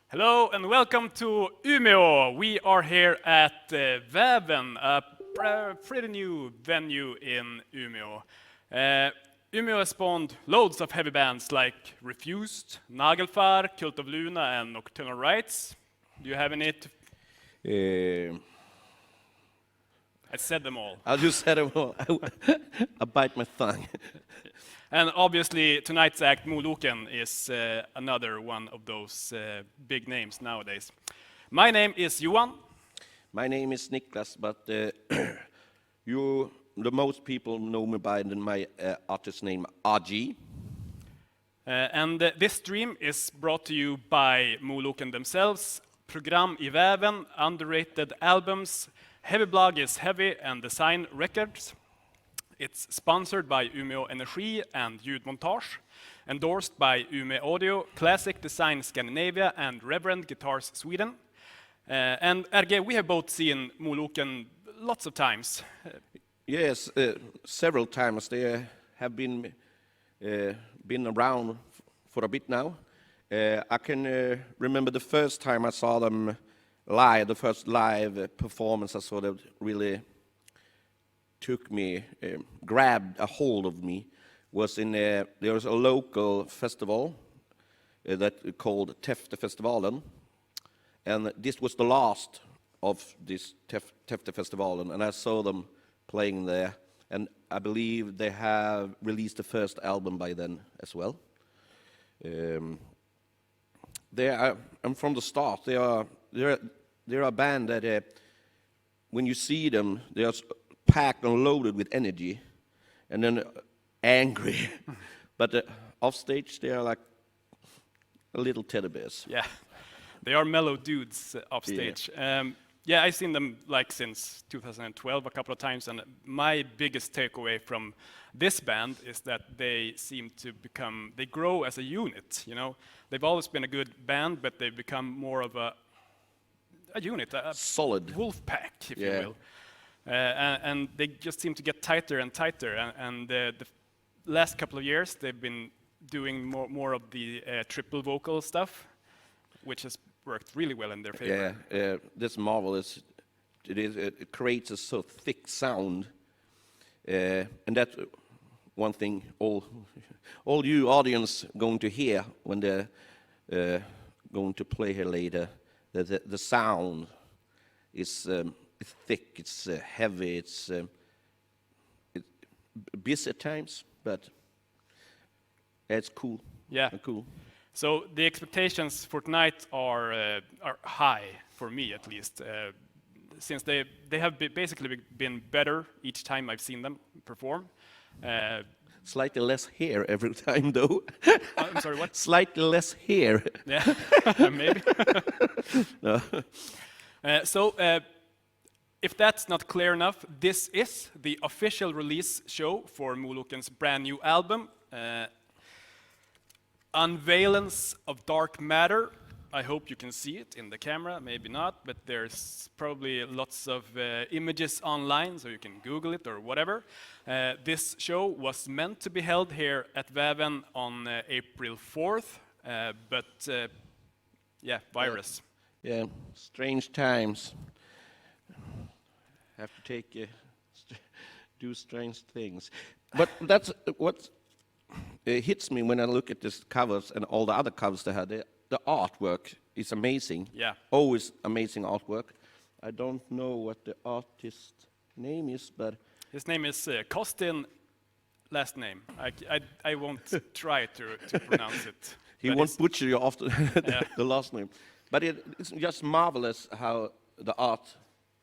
Hello and welcome to Umeå. We are here at Väven, a pretty new venue in Umeå. Umeå has spawned loads of heavy bands like Refused, Nagelfar, Cult of Luna and Nocturnal Rites. Do you have any? I said them all. I just said them all. I bite my tongue. And obviously tonight's act, Moloken, is another one of those big names nowadays. My name is Johan. My name is Nicklas, but the most people know me by my artist name, RG. And this stream is brought to you by Moloken themselves, Program i Väven, Underrated Albums, Heavy Blog is Heavy and Design Records. It's sponsored by Umeå Energi and Ljudmontage, endorsed by Umeå Audio, Classic Design Scandinavia and Reverend Guitars Sweden. And RG, we have both seen Moloken lots of times. Yes, several times. They have been around for a bit now. I can remember the first time I saw them live, the first live performance I saw that really took me, grabbed a hold of me, was in there was a local festival that called Täftefestivalen, and this was the last of this Täftefestivalen, and I saw them playing there, and I believe they have released the first album by then as well. And from the start, they're a band that when you see them, they are packed and loaded with energy, and then angry. But off stage, they are like a little teddy bears. Yeah, they are mellow dudes off stage. Yeah, I've seen them like since 2012 a couple of times, and my biggest takeaway from this band is that they seem to they grow as a unit. You know, they've always been a good band, but they've become more of a unit, a solid wolf pack, if you will. And they just seem to get tighter and tighter. And the last couple of years, they've been doing more of the triple vocal stuff, which has worked really well in their favor. Yeah, this marvelous. It creates a so thick sound, and that's one thing all you audience going to hear when they're going to play here later. That the sound is. It's thick, it's heavy, it's busy at times, but it's cool. Yeah, cool. So the expectations for tonight are high for me, at least, since they have basically been better each time I've seen them perform. Slightly less hair every time, though. I'm sorry, what? Slightly less hair. Yeah, maybe. No. If that's not clear enough, this is the official release show for Moloken's brand new album, Unveilance of Dark Matter. I hope you can see it in the camera, maybe not, but there's probably lots of images online, so you can Google it or whatever. This show was meant to be held here at Väven on April 4th, but virus. Yeah, strange times. Have to do strange things. But that's what hits me when I look at these covers and all the other covers they had. The artwork is amazing. Yeah. Always amazing artwork. I don't know what the artist name is, but his name is Kostin, last name. I won't try to pronounce it. He won't butcher you after the last name. But it's just marvelous how the art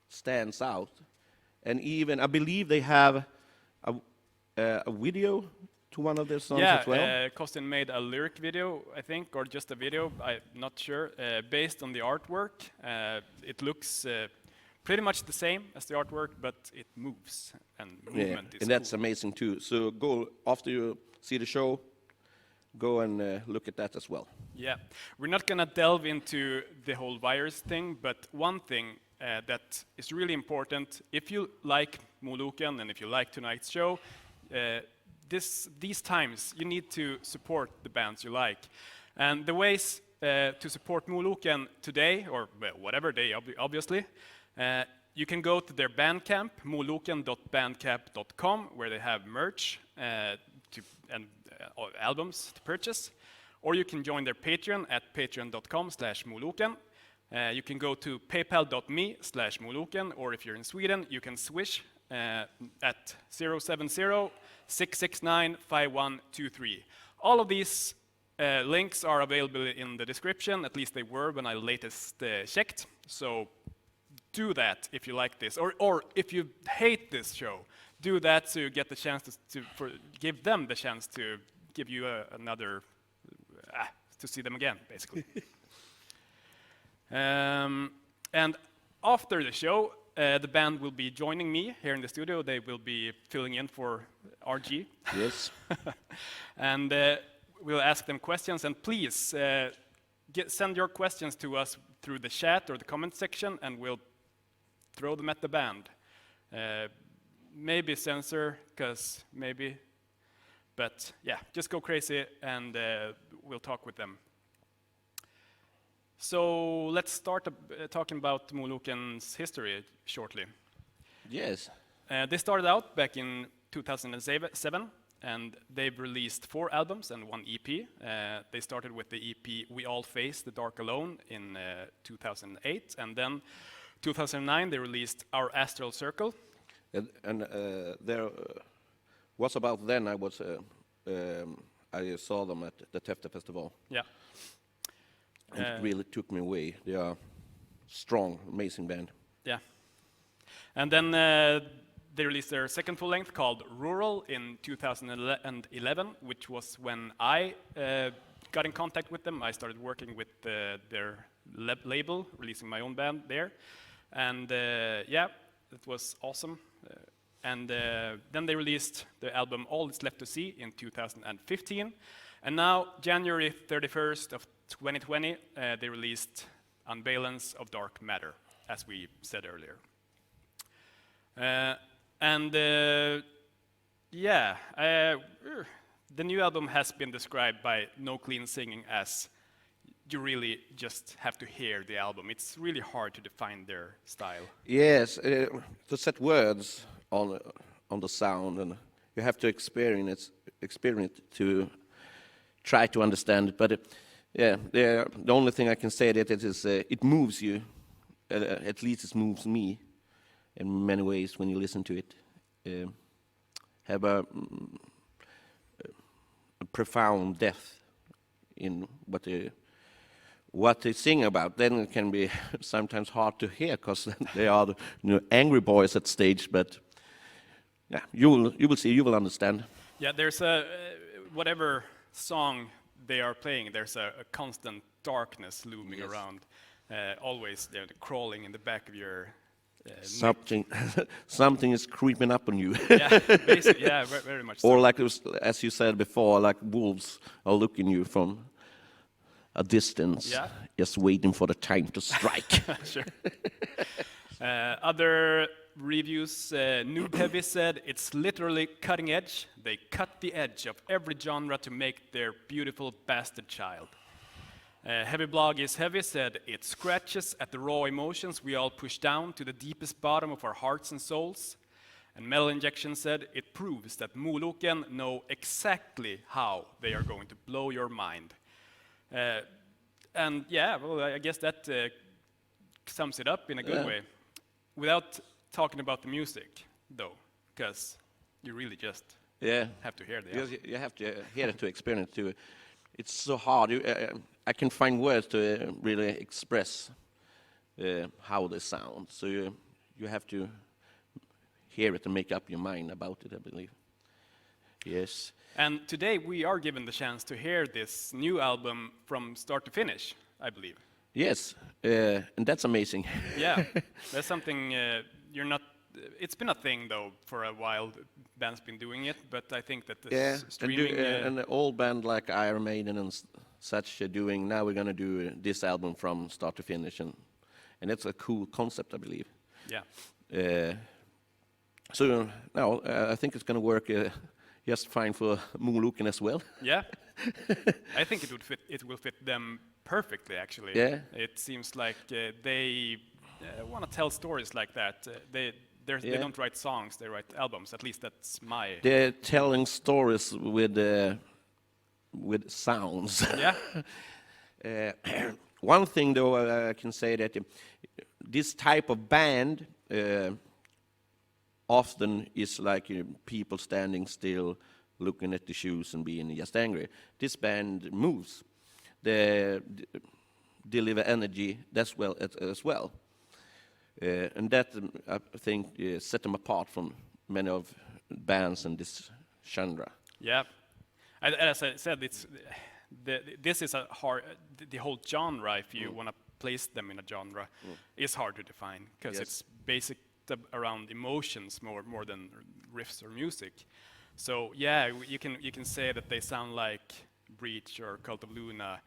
stands out, and even I believe they have a video to one of their songs as well. Yeah, Kostin made a lyric video, I think, or just a video. I'm not sure. Based on the artwork, it looks pretty much the same as the artwork, but it moves, and movement is and that's cool. amazing too. So go after you see the show. Go and look at that as well. Yeah, we're not gonna delve into the whole virus thing, but one thing that is really important, if you like Moloken and if you like tonight's show, these times you need to support the bands you like. And the ways to support Moloken today, or well, whatever day, obviously, you can go to their Bandcamp, moloken.bandcamp.com, where they have merch and albums to purchase. Or you can join their Patreon at patreon.com/moloken. You can go to paypal.me/moloken, or if you're in Sweden, you can swish at 070-669-5123. All of these links are available in the description, at least they were when I latest checked. So do that if you like this, or if you hate this show, do that so you get the chance to give them the chance to give you another, to see them again, basically. And after the show, the band will be joining me here in the studio. They will be filling in for RG. Yes. And we'll ask them questions. And please send your questions to us through the chat or the comment section, and we'll throw them at the band. Maybe censor, because maybe. But yeah, just go crazy, and we'll talk with them. So let's start talking about Moloken's history shortly. Yes. They started out back in 2007, and they've released 4 albums and 1 EP. They started with the EP We All Face the Dark Alone in 2008, and then 2009 they released Our Astral Circle. And there was about then I saw them at the Tefte Festival. Yeah. And it really took me away. They are strong, amazing band. Yeah. And then they released their second full length called Rural in 2011, which was when I got in contact with them. I started working with their label, releasing my own band there. And yeah, it was awesome. And then they released the album All That's Left to See in 2015. And now, January 31st of 2020, they released Unveilance of Dark Matter, as we said earlier. The new album has been described by No Clean Singing as you really just have to hear the album. It's really hard to define their style. Yes, to set words on the sound, and you have to experience to try to understand it. But the only thing I can say that it moves you. At least it moves me in many ways when you listen to it. Have a profound depth in what they sing about. Then it can be sometimes hard to hear because they are the angry boys at stage. But yeah, you will see, you will understand. Yeah, there's whatever song they are playing, there's a constant darkness looming around, always they're crawling in the back of your something is creeping up on you. Yeah, basically, yeah, very much so. Or like as you said before, like wolves are looking you from a distance, just waiting for the time to strike. Sure. Other reviews, Noob Heavy said, it's literally cutting edge. They cut the edge of every genre to make their beautiful bastard child. Heavy Blog is Heavy said, it scratches at the raw emotions we all push down to the deepest bottom of our hearts and souls. And Metal Injection said, it proves that Moloken know exactly how they are going to blow your mind. And yeah, well, I guess that sums it up in a good way. Without talking about the music, though, because you really just have to hear the album. You have to hear it to experience it too. It's so hard. I can find words to really express how they sound. So you have to hear it and make up your mind about it, I believe. Yes. And today we are given the chance to hear this new album from start to finish, I believe. Yes, and that's amazing. Yeah, that's something you're not. It's been a thing though for a while. Band's been doing it, but I think that the streaming and an old band like Iron Maiden and such are doing. Now we're going to do this album from start to finish, and it's a cool concept, I believe. Yeah. So now I think it's going to work just fine for Moloken as well. Yeah, I think it will fit them perfectly. Actually, Yeah. It seems like they want to tell stories like that. They don't write songs; they write albums. At least that's my. They're telling stories with sounds. Yeah. One thing, though, I can say that this type of band often is like people standing still, looking at the shoes and being just angry. This band moves. They deliver energy as well. And that, I think, set them apart from many of bands in this genre. Yeah, as I said, this is a hard. The whole genre, if you want to place them in a genre, is hard to define because it's basic around emotions more than riffs or music. So yeah, you can say that they sound like Breach or Cult of Luna,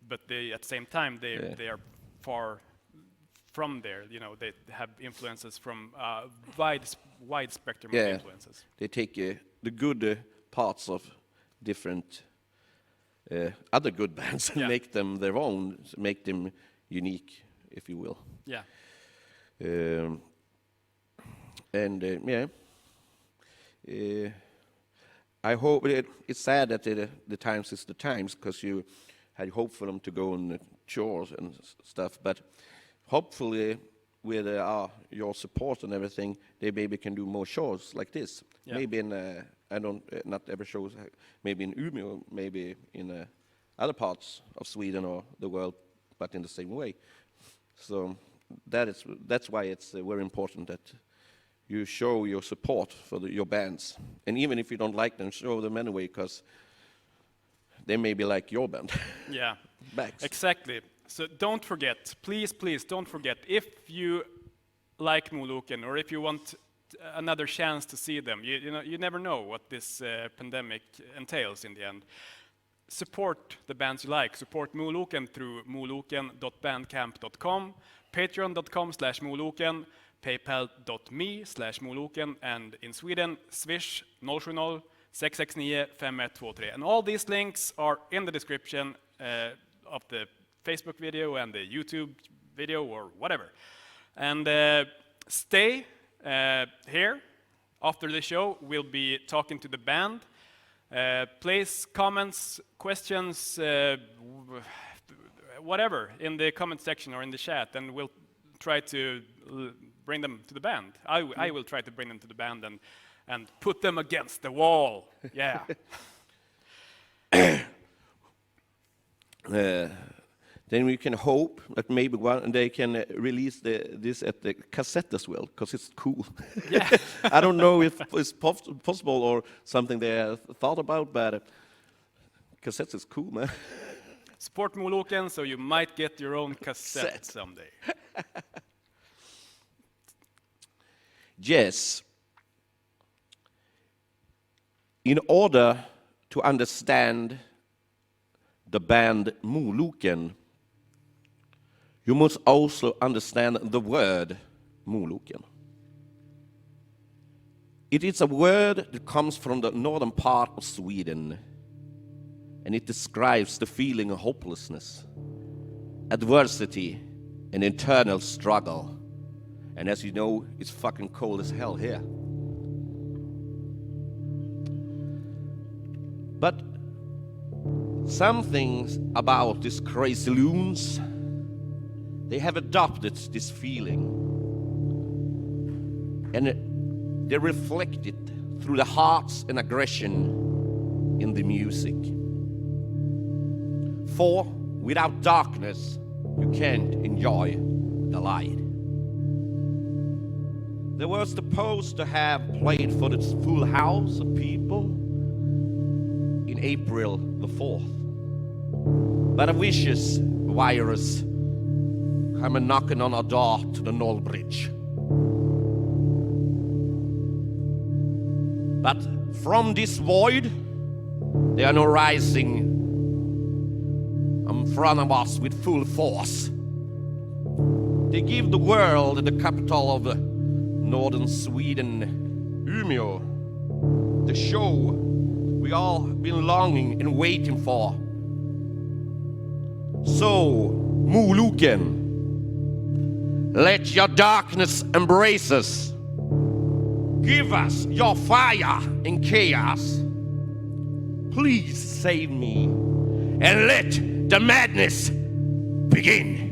but they at the same time they are far from there. You know, they have influences from wide spectrum of influences. They take the good parts of different other good bands and make them their own, make them unique, if you will. Yeah. I hope it's sad that the times is the times, because you had hope for them to go on tours and stuff, but hopefully with your support and everything, they maybe can do more shows like this. Yeah. Maybe in not every shows, maybe in Umeå, maybe in other parts of Sweden or the world, but in the same way. So that's why it's very important that you show your support for your bands, and even if you don't like them, show them anyway, because they may be like your band. Yeah, Backs. Exactly. So don't forget, please don't forget, if you like Moloken or if you want another chance to see them, you never know what this pandemic entails in the end. Support the bands you like. Support Moloken through moloken.bandcamp.com, patreon.com/moloken, paypal.me/moloken, and in Sweden, Swish 070 669 5123. And all these links are in the description of the Facebook video and the YouTube video or whatever. And stay here. After the show, we'll be talking to the band. Place comments, questions, whatever in the comment section or in the chat, and we'll try to bring them to the band. I will try to bring them to the band and put them against the wall. Yeah. Then we can hope that maybe one day can release this at the cassette as well, because it's cool. Yeah. I don't know if it's possible or something they have thought about, but cassettes is cool, man. Support Moloken so you might get your own cassette someday. Yes. In order to understand the band Moloken, you must also understand the word Moloken. It is a word that comes from the northern part of Sweden, and it describes the feeling of hopelessness, adversity, and internal struggle. And as you know, it's fucking cold as hell here. But some things about these crazy loons, they have adopted this feeling, and they reflect it through the hearts and aggression in the music. For without darkness, you can't enjoy the light. They were supposed to have played for this full house of people in April the 4th. But a vicious virus came knocking on our door to the Knoll Bridge. But from this void, they are now rising in front of us with full force. They give the world the capital of northern Sweden, Umeå, the show we all been longing and waiting for. So, Moloken, let your darkness embrace us. Give us your fire and chaos. Please save me and let the madness begin.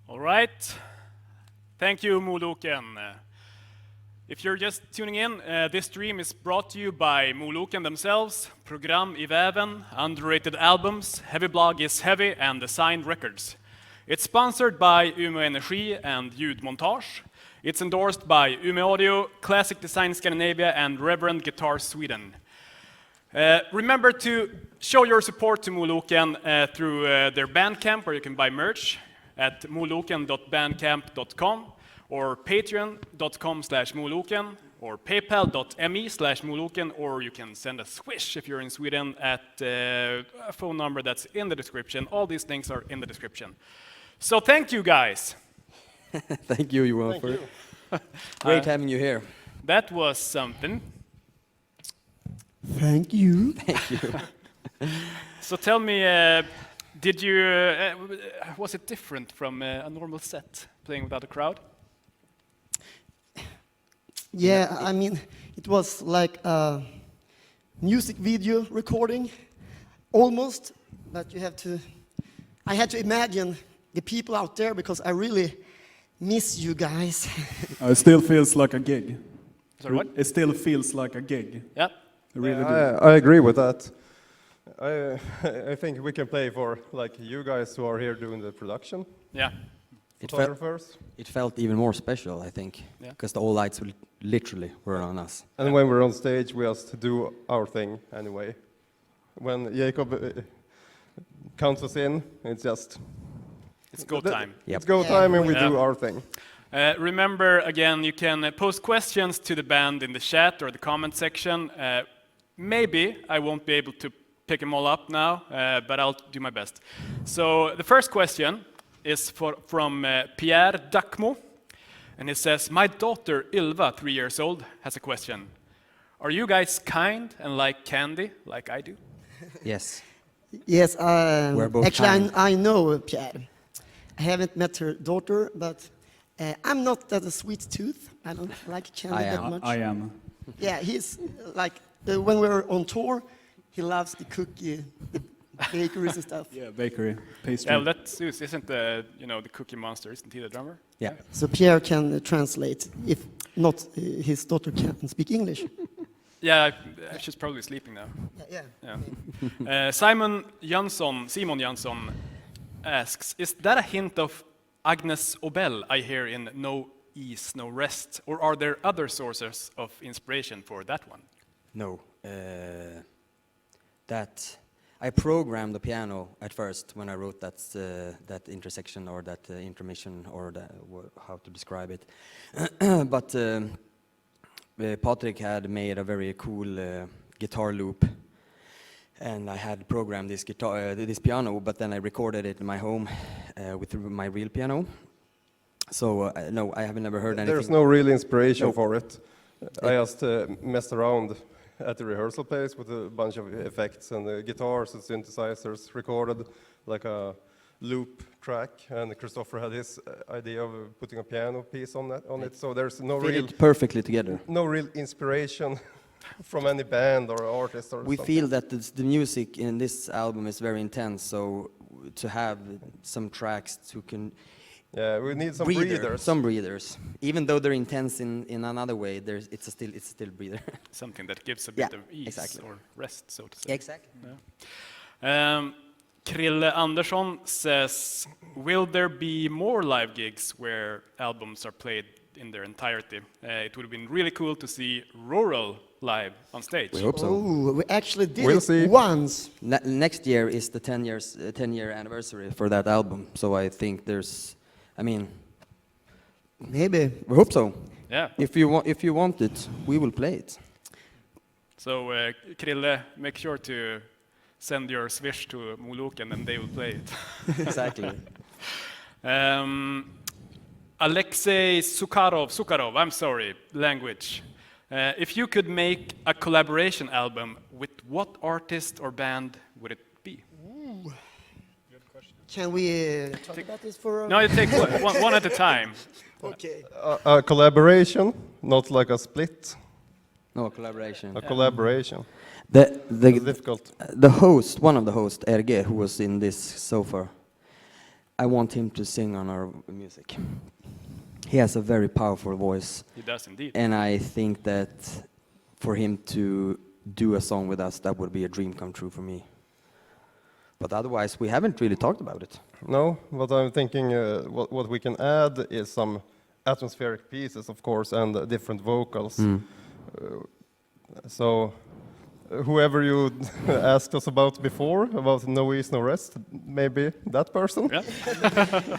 All right. Thank you, Moloken. If you're just tuning in, this stream is brought to you by Moloken themselves, Program i Väven, Underrated Albums, Heavy Blog is Heavy, and Design Records. It's sponsored by Umeå Energi and Ljudmontage. It's endorsed by Umeå Audio, Classic Design Scandinavia, and Reverend Guitar Sweden. Remember to show your support to Moloken through their Bandcamp, where you can buy merch at moloken.bandcamp.com, or patreon.com/moloken, or paypal.me/moloken, or you can send a swish if you're in Sweden at a phone number that's in the description. All these links are in the description. So thank you, guys. Thank you, Ylmefors. Great having you here. That was something. Thank you. Thank you. So tell me, did you, was it different from a normal set, playing without a crowd? Yeah, I mean, it was like a music video recording, almost, but you have to, I had to imagine the people out there because I really miss you guys. It still feels like a gig. Sorry, what? It still feels like a gig. Yeah. It really do. I agree with that. I think we can play for like you guys who are here doing the production. Yeah. Photographers. It felt even more special, I think, Yeah. because all lights literally were on us. And when we're on stage, we just do our thing anyway. When Jakob counts us in, it's just... It's go time. Yep. It's go time and we Yeah. do our thing. Remember, again, you can post questions to the band in the chat or the comment section. Maybe I won't be able to pick them all up now, but I'll do my best. So the first question is from Pierre Dacmo, and it says, my daughter Ylva, 3 years old, has a question. Are you guys kind and like candy, like I do? Yes. Yes, We're both actually, kind. I know Pierre. I haven't met her daughter, but I'm not that a sweet tooth. I don't like candy I that am. much. I am. Yeah, he's like, when we were on tour, he loves the cookie, the bakeries and stuff. Yeah, bakery, pastry. Yeah, well, that Zeus isn't the the Cookie Monster, isn't he the drummer? Yeah. So Pierre can translate if not his daughter can speak English. Yeah, she's probably sleeping now. Yeah. Yeah. Simon Jansson asks, is that a hint of Agnes Obel I hear in No Ease, No Rest, or are there other sources of inspiration for that one? No. That I programmed the piano at first when I wrote that intersection or that intermission or how to describe it. But Patrik had made a very cool guitar loop, and I had programmed this piano, but then I recorded it in my home with my real piano. So no, I have never heard anything. There's no real inspiration No. for it. I just messed around at the rehearsal place with a bunch of effects and guitars and synthesizers, recorded like a loop track, and Kristoffer had his idea of putting a piano piece on it. So there's no Fit real it perfectly together. no real inspiration from any band or artist or We something. feel that the music in this album is very intense, so to have some tracks to can Yeah, we need some breather, breathers. some breathers. Even though they're intense in another way, it's still breather. Something that gives a bit Yeah, of ease exactly. or rest, so to say. Exactly. Krille Andersson says, will there be more live gigs where albums are played in their entirety? It would have been really cool to see Rural live on stage. We hope so. Oh, we actually did We'll it see. once. Next year is the 10-year anniversary for that album, so I think Maybe. we hope so. Yeah. If you want it, we will play it. So Krille, make sure to send your Swish to Moloken and they will play it. Exactly. Alexei Sukharov, I'm sorry, language. If you could make a collaboration album, with what artist or band would it be? Can we talk about this for a... No, you take one at a time. Okay. A collaboration, not like a split. No collaboration. A collaboration. The It's difficult. the host, one of the hosts, Erge, who was in this so far, I want him to sing on our music. He has a very powerful voice, He does indeed. and I think that for him to do a song with us, that would be a dream come true for me. But otherwise, we haven't really talked about it. No, but I'm thinking what we can add is some atmospheric pieces, of course, and different vocals. So whoever you asked us about before, about No Ease, No Rest, maybe that person? Yeah.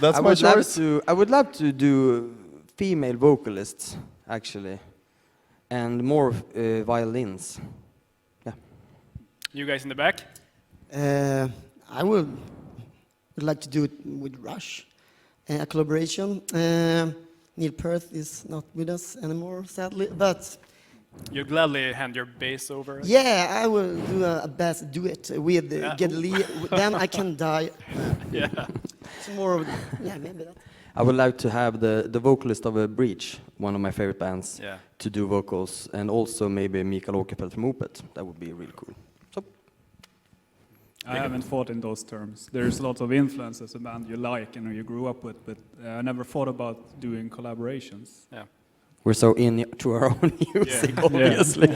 That's my choice. I would love to do female vocalists, actually, and more violins. Yeah. You guys in the back? I would like to do it with Rush, a collaboration. Neil Peart is not with us anymore, sadly, but You gladly hand your bass over? yeah, I will do a bass duet with Geddy Lee. Then I can die. Yeah. It's more of, yeah, maybe that. I would like to have the vocalist of a Breach, one of my favorite bands, Yeah. to do vocals, and also maybe Mikael Åkerfeldt from Opeth. That would be really cool. So, I haven't thought in those terms. There's lots of influences a band you like and you grew up with, but I never thought about doing collaborations. Yeah. we're so into our own music, obviously.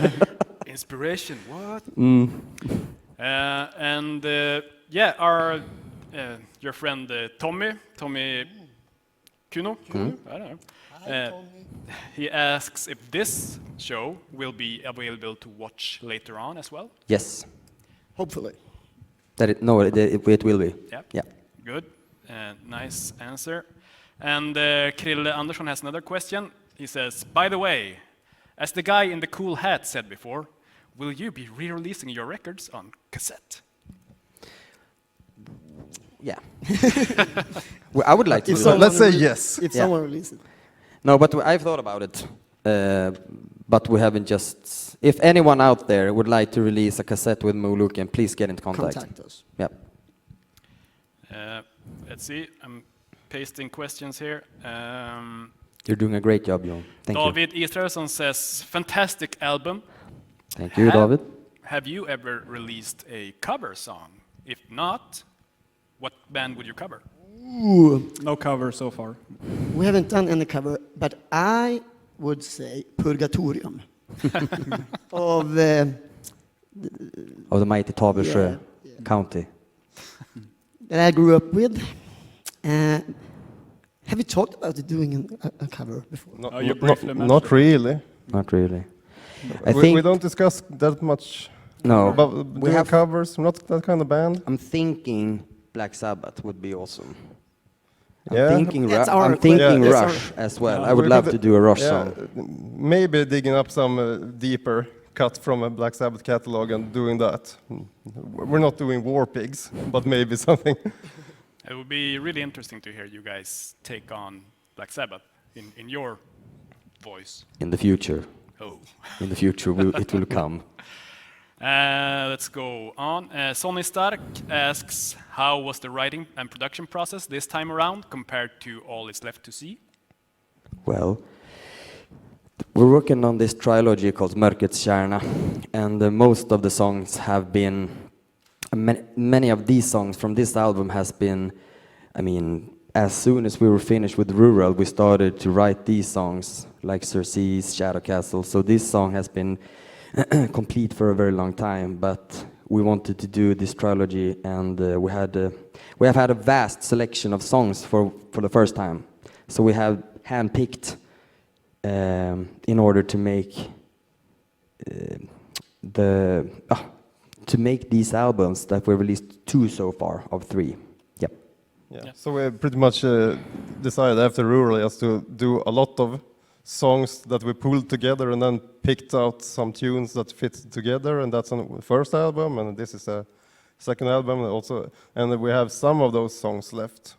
Inspiration, what? Our your friend Tommy Kuno, I don't know. He asks if this show will be available to watch later on as well. Yes. Hopefully. It will be. Yeah. Good. Nice answer. And Krille Andersson has another question. He says, by the way, as the guy in the cool hat said before, will you be re-releasing your records on cassette? Yeah. Well, I would like to. If do that. someone Let's say rele- yes. If Yeah. someone releases it. No, but I've thought about it. But we haven't just. If anyone out there would like to release a cassette with Moloken, please get into contact. Contact us. Yeah. Let's see. I'm pasting questions here. You're doing a great job, Jon. Thank you. David Israelsson says, fantastic album. Thank you, David. Have you ever released a cover song? If not, what band would you cover? Ooh, No cover so far. we haven't done any cover, but I would say Purgatorium of Of the mighty Tavelsjö Yeah. County. that I grew up with. Have you talked about doing a cover before? You briefly mentioned Not it. really. Not really. I We think don't discuss that much no. about We doing have. covers. We're not that kind of band. I'm thinking Black Sabbath would be awesome. Yeah. I'm thinking That's our- I'm thinking Yeah, that's Rush as well. Yeah. I would We love could- to do a Rush Yeah, song. maybe digging up some deeper cut from a Black Sabbath catalog and doing that. We're not doing War Pigs, but maybe something. It would be really interesting to hear you guys take on Black Sabbath in your voice. In the future. Oh. In the future, it will come. Let's go on. Sonny Stark asks, how was the writing and production process this time around compared to All Is Left to See? Well, we're working on this trilogy called Mörkrets kärna, and most of the songs have been, many of these songs from this album has been, I mean, as soon as we were finished with Rural, we started to write these songs, like Surcease, Shadowcastle, so this song has been complete for a very long time, but we wanted to do this trilogy, and we have had a vast selection of songs for the first time. So we have handpicked in order to make to make these albums that we released 2 so far of 3. Yep. Yeah. So we pretty much decided after Rural just to do a lot of songs that we pulled together and then picked out some tunes that fit together, and that's on the first album, and this is a second album also, and we have some of those songs left.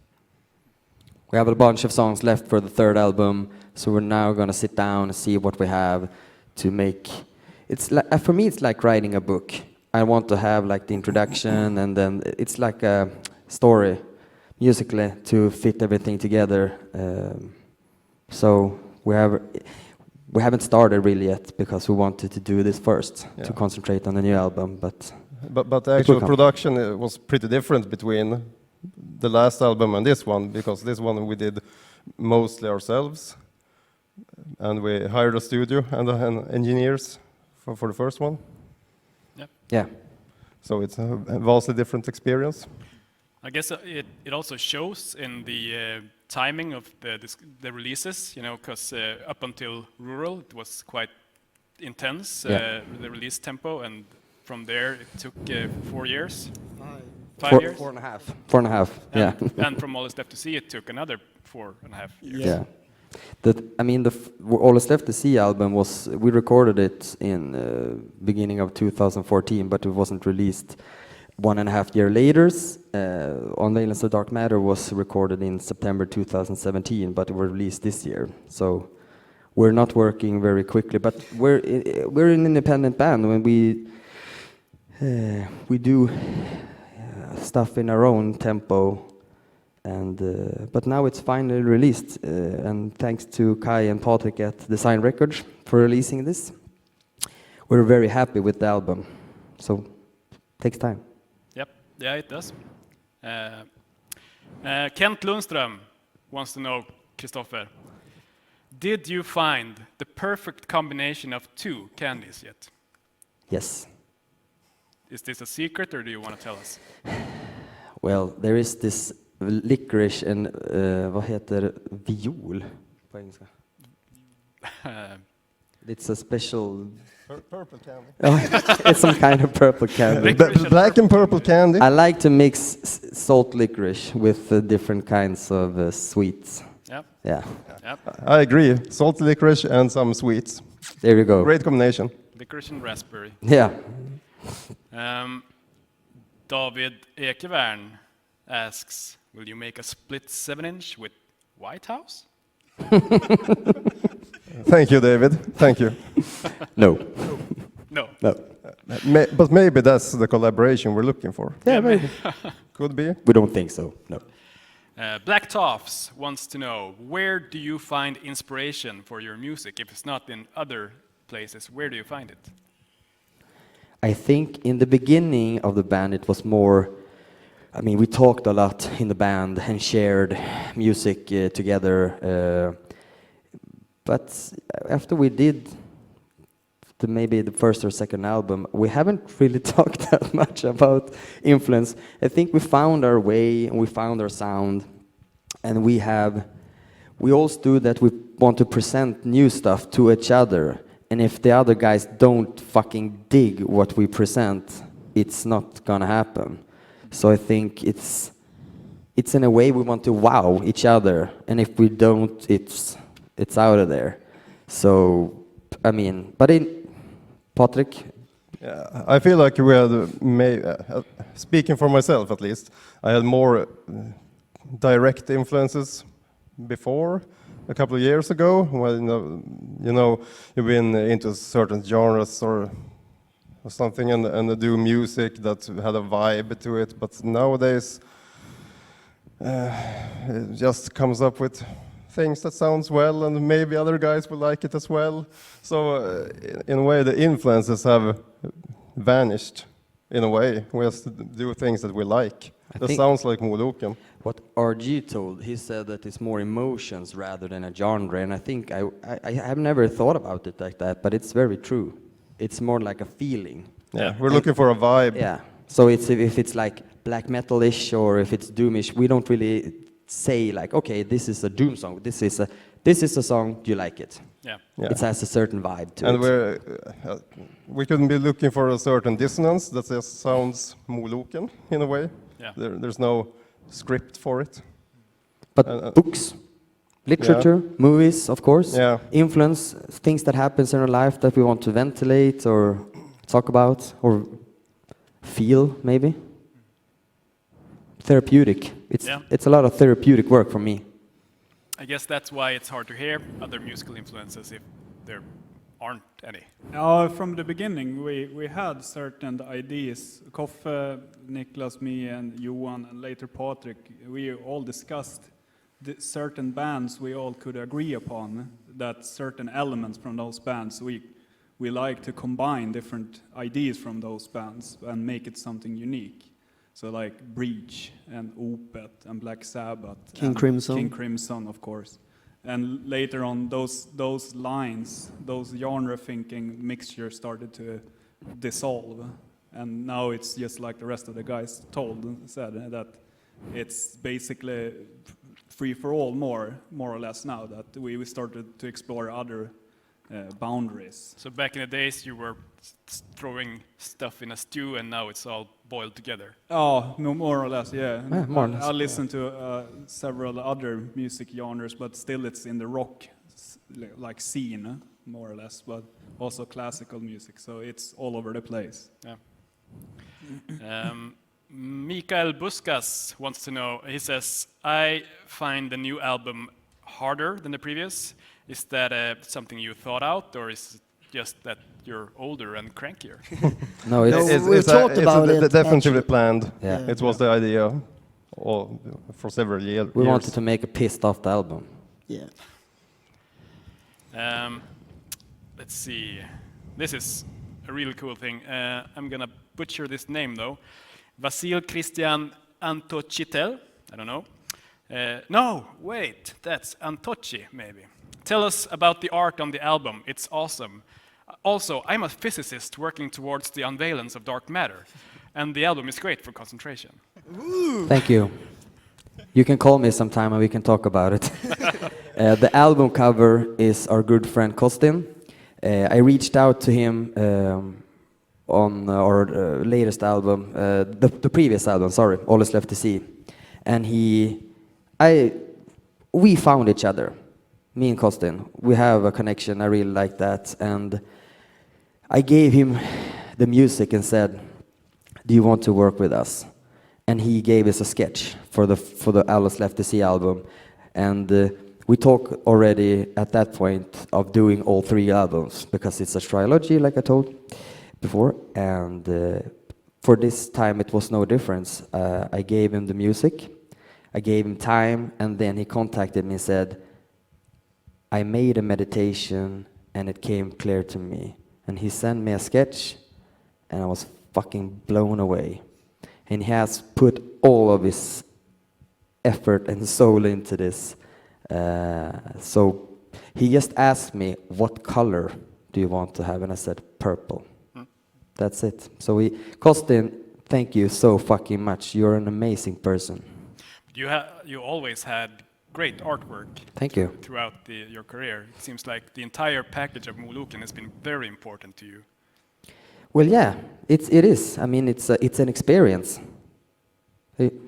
We have a bunch of songs left for the third album, so we're now gonna sit down and see what we have to make. It's like, for me, it's like writing a book. I want to have like the introduction, and then it's like a story musically to fit everything together. So we haven't started really yet because we wanted to do this first to concentrate on the new album. But the actual production was pretty different between the last album and this one, because this one we did mostly ourselves, and we hired a studio and engineers for the first one. Yeah. So it's a vastly different experience. I guess it also shows in the timing of the releases, you know, because up until Rural it was quite intense, the release tempo, and from there it took 4 years. 5 years? 4.5. 4.5. Yeah. And from All Is Left to See it took another 4.5 years. Yeah. All Is Left to See album we recorded it in beginning of 2014, but it wasn't released 1.5 years later. Unveilance of Dark Matter was recorded in September 2017, but it was released this year. So we're not working very quickly, but we're an independent band when we do stuff in our own tempo. And but now it's finally released, and thanks to Kai and Patrik at Design Records for releasing this. We're very happy with the album, so it takes time. Yep, yeah, it does. Kent Lundström wants to know, Kristoffer, did you find the perfect combination of 2 candies yet? Yes. Is this a secret, or do you want to tell us? Well, there is this licorice and vad heter viol på engelska? It's a special. Purple candy. It's some kind of purple candy. Black and purple candy. I like to mix salt licorice with different kinds of sweets. Yep. Yeah. Yep. I agree. Salt licorice and some sweets. There you go. Great combination. Licorice and raspberry. Yeah. David Ekevärn asks, will you make a split 7-inch with White House? Thank you, David. Thank you. No. No. No. But maybe that's the collaboration we're looking for. Yeah, maybe. Could be. We don't think so. No. Black Toffs wants to know, where do you find inspiration for your music? If it's not in other places, where do you find it? I think in the beginning of the band it was more, I mean, we talked a lot in the band and shared music together. But after we did maybe the first or second album, we haven't really talked that much about influence. I think we found our way and we found our sound, and we all stood that we want to present new stuff to each other. And if the other guys don't fucking dig what we present, it's not gonna happen. So I think it's in a way we want to wow each other, and if we don't, it's out of there. So, I mean, but Patrik? Yeah, I feel like we had, speaking for myself at least, I had more direct influences before, a couple of years ago, when you've been into certain genres or something and do music that had a vibe to it, but nowadays it just comes up with things that sounds well, and maybe other guys will like it as well. So in a way, the influences have vanished. In a way, we just do things that we like. That sounds like Moloken. What RG told, he said that it's more emotions rather than a genre, and I think I have never thought about it like that, but it's very true. It's more like a feeling. Yeah, we're looking for a vibe. Yeah. So if it's like black metal-ish or if it's doomish, we don't really say like, okay, this is a doom song. This is a song. Do you like it? Yeah. It has a certain vibe to And it. we couldn't be looking for a certain dissonance that just sounds Moloken in a way. Yeah. There's no script for it. But books, literature, movies, of course, Yeah. influence, things that happens in our life that we want to ventilate or talk about or feel, maybe. Therapeutic. It's a lot of therapeutic work for me. I guess that's why it's hard to hear other musical influences if there aren't any. From the beginning, we had certain ideas. Koffe, Nicklas, me, and Johan, and later Patrik, we all discussed certain bands we all could agree upon, that certain elements from those bands we like to combine different ideas from those bands and make it something unique. So like Breach and Opeth and Black Sabbath, King Crimson. King Crimson, of course. And later on, those lines, those genre thinking mixtures started to dissolve, and now it's just like the rest of the guys said that it's basically free for all, more or less now that we started to explore other boundaries. So back in the days, you were throwing stuff in a stew, and now it's all boiled together. Oh, no, more or less, yeah. More or less. I listen to several other music genres, but still it's in the rock like scene, more or less, but also classical music, so it's all over the place. Yeah. Mikael Buskas wants to know, he says, I find the new album harder than the previous. Is that something you thought out, or is it just that you're older and crankier? No, we talked about it. Definitely actually. planned. Yeah. It was the idea for several years. we wanted to make a pissed off album. Yeah. Let's see. This is a really cool thing. I'm gonna butcher this name though. Vasil Christian Antocitel. I don't know. No, wait, that's Antoci maybe. Tell us about the art on the album. It's awesome. Also, I'm a physicist working towards the unveilance of dark matter, and the album is great for concentration. Thank you. You can call me sometime and we can talk about it. The album cover is our good friend Kostin. I reached out to him on our latest album, the previous album, sorry, All Is Left to See. And we found each other, me and Kostin. We have a connection, I really like that. And I gave him the music and said, do you want to work with us? And he gave us a sketch for the All Is Left to See album. And we talked already at that point of doing all 3 albums, because it's a trilogy, like I told before. And for this time, it was no difference. I gave him the music, I gave him time, and then he contacted me and said, I made a meditation, and it came clear to me. And he sent me a sketch, and I was fucking blown away. And he has put all of his effort and soul into this. So he just asked me, what color do you want to have? And I said, purple. That's it. So Kostin, thank you so fucking much. You're an amazing person. You always had great artwork. Thank you. Throughout your career. It seems like the entire package of Moloken has been very important to you. Well, yeah, it is. I mean, it's an experience.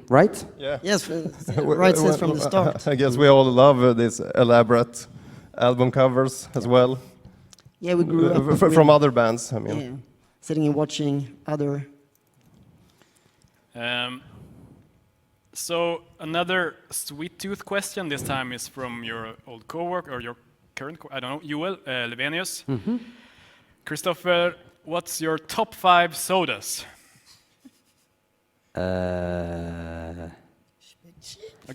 Right? Yeah. Yes, right since from the start. I guess we all love these elaborate album covers as well. Yeah, we grew up From other bands, I mean. yeah, sitting and watching other. So another sweet tooth question, this time is from your old coworker, or your current, I don't know, Joel Levenius. Kristoffer, what's your top 5 sodas? Okay,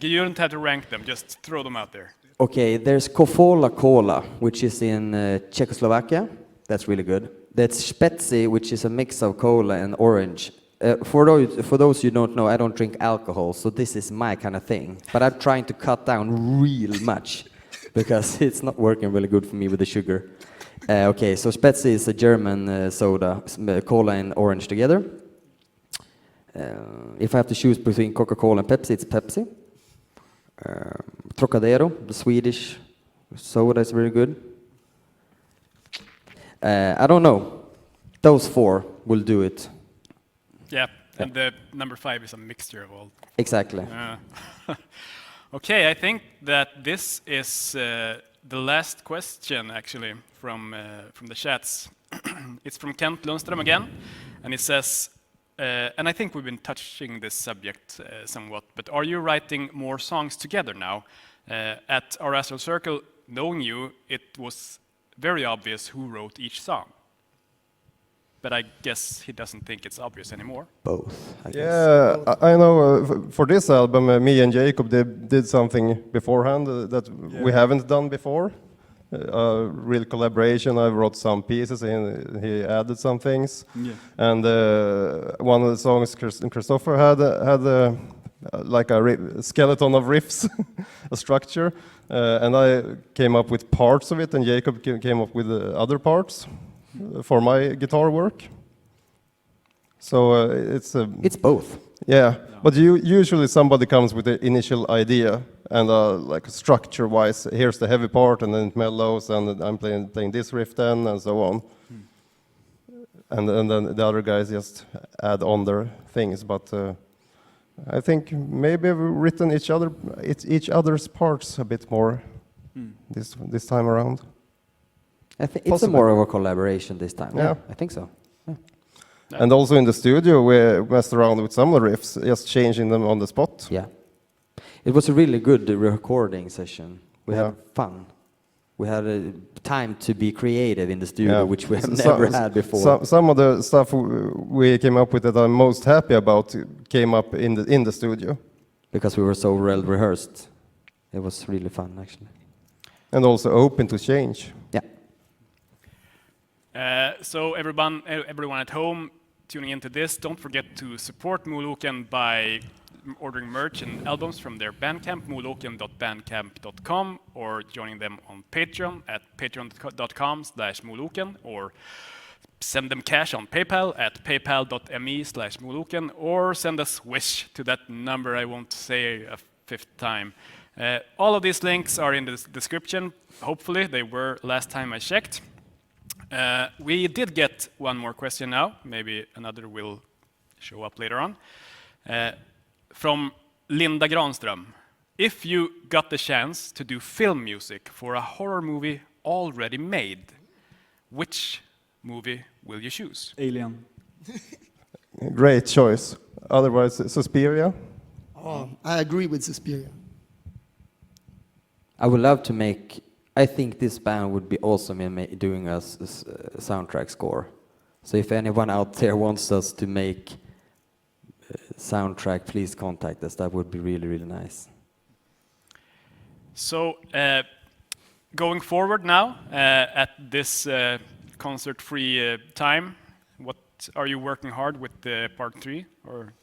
you don't have to rank them, just throw them out there. Okay, there's Kofola Cola, which is in Czechoslovakia. That's really good. That's Spezi, which is a mix of cola and orange. For those you don't know, I don't drink alcohol, so this is my kind of thing. But I'm trying to cut down real much, because it's not working really good for me with the sugar. Okay, so Spezi is a German soda, cola and orange together. If I have to choose between Coca-Cola and Pepsi, it's Pepsi. Trocadero, the Swedish soda, is very good. I don't know. Those 4 will do it. Yeah, and the number 5 is a mixture of all. Exactly. Okay, I think that this is the last question, actually, from the chats. It's from Kent Lundström again, and it says, and I think we've been touching this subject somewhat, but are you writing more songs together now? At our Astral Circle, knowing you, it was very obvious who wrote each song. But I guess he doesn't think it's obvious anymore. Both, I guess. Yeah, I know for this album, me and Jakob did something beforehand that we haven't done before. A real collaboration. I wrote some pieces and he added some things. Yeah. And one of the songs Kristoffer had like a skeleton of riffs, a structure. And I came up with parts of it, and Jakob came up with other parts for my guitar work. So it's both. Yeah, but usually somebody comes with the initial idea and like structure-wise, here's the heavy part, and then it mellows, and I'm playing this riff then, and so on. And then the other guys just add on their things. But I think maybe we've written each other's parts a bit more this time around. I think it's more of a collaboration this time. Yeah, I think so. Yeah. And also in the studio, we messed around with some of the riffs, just changing them on the spot. Yeah. It was a really good recording session. We had fun. We had time to be creative in the studio, which we have never had before. Some of the stuff we came up with that I'm most happy about came up in the studio. Because we were so well rehearsed. It was really fun, actually. And also open to change. Yeah. So everyone at home tuning into this, don't forget to support Moloken by ordering merch and albums from their Bandcamp, moloken.bandcamp.com, or joining them on Patreon at patreon.com/moloken, or send them cash on PayPal at paypal.me/moloken, or send us wish to that number I won't say a fifth time. All of these links are in the description. Hopefully, they were last time I checked. We did get one more question now. Maybe another will show up later on. From Linda Granström. If you got the chance to do film music for a horror movie already made, which movie will you choose? Alien. Great choice. Otherwise, Suspiria. Oh, I agree with Suspiria. I would love to make. I think this band would be awesome in doing a soundtrack score. So if anyone out there wants us to make soundtrack, please contact us. That would be really, really nice. So, going forward now, at this concert-free time, what are you working hard with the part 3? Or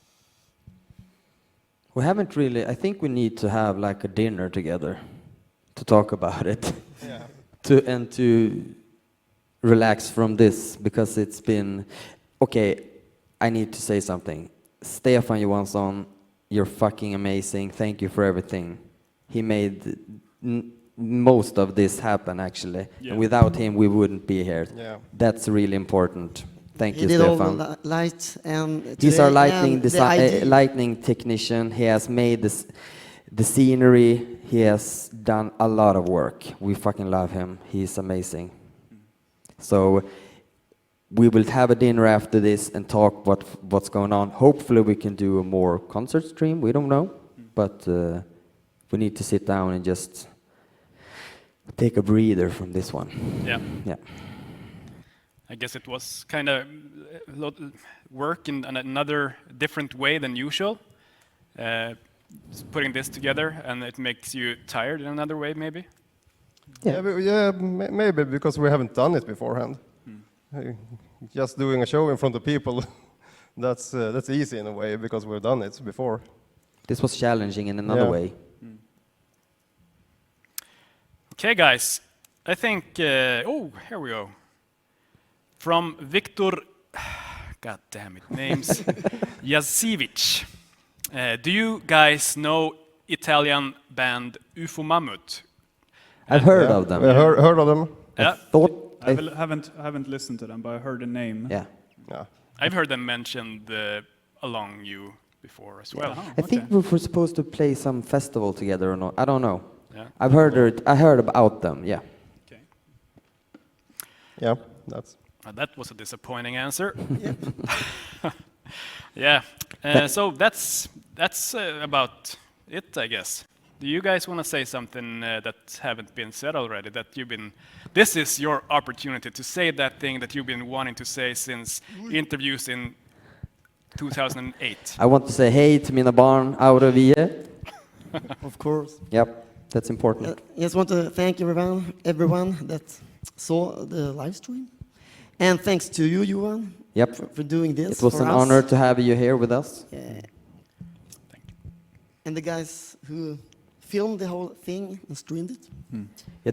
We haven't really. I think we need to have like a dinner together to talk about it. Yeah. to relax from this, because it's been okay. I need to say something. Stefan Johansson, you're fucking amazing. Thank you for everything. He made most of this happen, actually. Yeah. And without him, we wouldn't be here. Yeah. That's really important. Thank He you, did all Stefan. the lights and He's today, our lighting and the ID. lighting technician. He has made the scenery. He has done a lot of work. We fucking love him. He's amazing. So we will have a dinner after this and talk what's going on. Hopefully we can do a more concert stream. We don't know, but we need to sit down and just take a breather from this one. yeah. Yeah. I guess it was kind of work in another different way than usual, putting this together, and it makes you tired in another way, maybe? Maybe because we haven't done it beforehand. Just doing a show in front of people, that's easy in a way because we've done it before. This was challenging in another Yeah. way. Okay, guys. I think, oh, here we go. From Victor, god damn it, names, Jazivic. Do you guys know Italian band UFO Mammut? I've heard Yeah. of them. Heard of them? Yeah, Haven't listened to them, but I heard the name. Yeah. Yeah. I've heard them mentioned along you before as well. Oh, I think okay. we were supposed to play some festival together or not. I don't know. Yeah. I heard about them. Yeah. Okay. Yeah, that's. That was a disappointing answer. Yeah. So that's about it, I guess. Do you guys want to say something that haven't been said already? That you've been. This is your opportunity to say that thing that you've been wanting to say since interviews in 2008. I want to say hey to mina barn out of Vie. Of course. Yep, that's important. I just want to thank everyone that saw the live stream. And thanks to you, Johan, Yep. for doing this. It was for an us. honor to have you here with us. Yeah. And the guys who filmed the whole thing and streamed it. Yeah,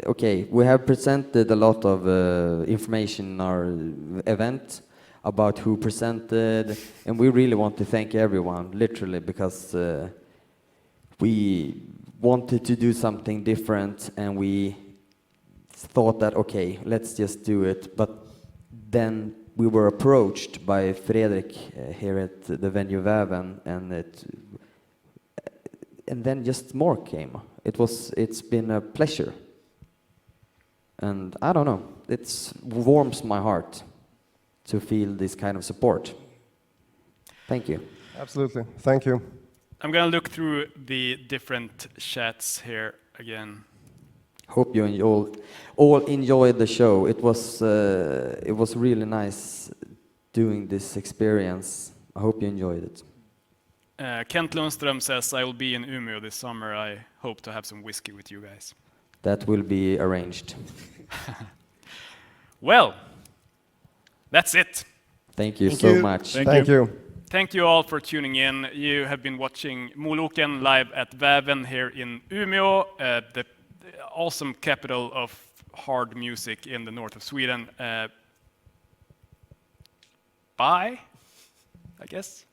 okay, we have presented a lot of information in our event about who presented, and we really want to thank everyone, literally, because we wanted to do something different, and we thought that, okay, let's just do it. But then we were approached by Fredrik here at the venue Väven, and then just more came. It's been a pleasure. And I don't know, it warms my heart to feel this kind of support. Thank you. Absolutely. Thank you. I'm gonna look through the different chats here again. Hope you all enjoyed the show. It was really nice doing this experience. I hope you enjoyed it. Kent Lundström says, I will be in Umeå this summer. I hope to have some whiskey with you guys. That will be arranged. Well, that's it. Thank you Thank so you. much. Thank Thank you. you. thank you all for tuning in. You have been watching Moloken live at Väven here in Umeå, the awesome capital of hard music in the north of Sweden. Bye, I guess.